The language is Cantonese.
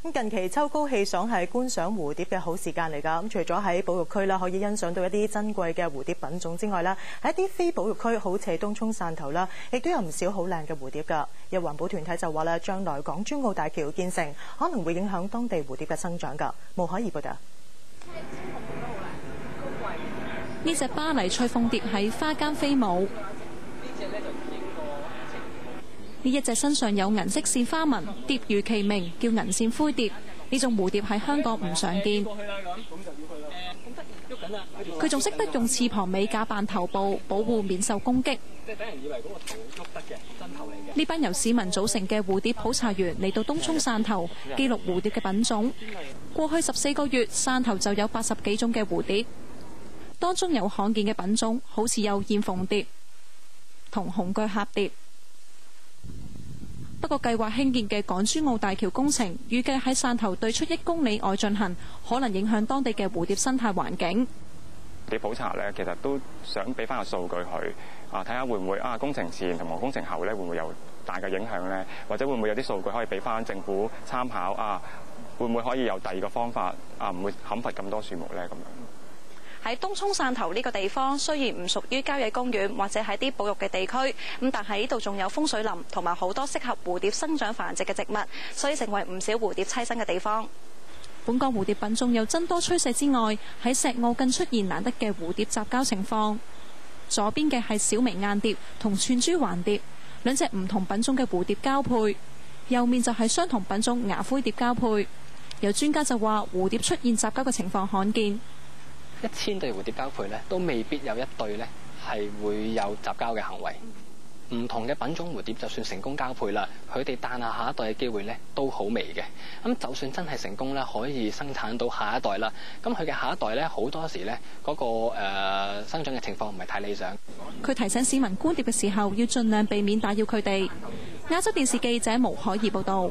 咁近期秋高氣爽係觀賞蝴蝶嘅好時間嚟㗎。咁除咗喺保育區啦，可以欣賞到一啲珍貴嘅蝴蝶品種之外啦，喺一啲非保育區，好似係東涌汕頭啦，亦都有唔少好靚嘅蝴蝶㗎。有環保團體就話啦，將來港珠澳大橋建成，可能會影響當地蝴蝶嘅生長㗎。毛可怡報道。呢隻巴黎翠鳳蝶喺花間飛舞。呢一隻身上有銀色線花紋，蝶如其名，叫銀線灰蝶。呢種蝴蝶喺香港唔常見。佢仲識得用翅膀尾假扮頭部，保護免受攻擊。即係等人以為嗰個頭喐得嘅，真頭嚟嘅。呢班由市民組成嘅蝴蝶普查員嚟到東涌汕頭，記錄蝴蝶嘅品種。過去14個月，汕頭就有80幾種嘅蝴蝶，當中有罕見嘅品種，好似有燕鳳蝶同紅腳峽蝶。不過計劃興建嘅港珠澳大橋工程，預計喺汕頭對出1公里外進行，可能影響當地嘅蝴蝶生態環境。啲普查咧，其實都想俾翻個數據佢睇下會唔會工程前同埋工程後咧，會唔會有大嘅影響咧？或者會唔會有啲數據可以俾翻政府參考會唔會可以有第二個方法唔會砍伐咁多樹木咧？咁樣。喺東涌汕頭呢個地方，雖然唔屬於郊野公園或者係啲保育嘅地區，咁但係呢度仲有風水林同埋好多適合蝴蝶生長繁殖嘅植物，所以成為唔少蝴蝶棲身嘅地方。本港蝴蝶品種有增多趨勢之外，喺石澳更出現難得嘅蝴蝶雜交情況。左邊嘅係小眉雁蝶同串珠環蝶，兩隻唔同品種嘅蝴蝶交配；右面就係相同品種牙灰蝶交配。有專家就話，蝴蝶出現雜交嘅情況罕見。1000對蝴蝶交配咧，都未必有一對咧係會有雜交嘅行為。唔同嘅品種蝴蝶，就算成功交配啦，佢哋誕下一代嘅機會咧都好微嘅。咁就算真係成功咧，可以生產到下一代啦，咁佢嘅下一代咧好多時咧嗰個生長嘅情況唔係太理想。佢提醒市民觀蝶嘅時候，要盡量避免打擾佢哋。亞洲電視記者毛可怡報道。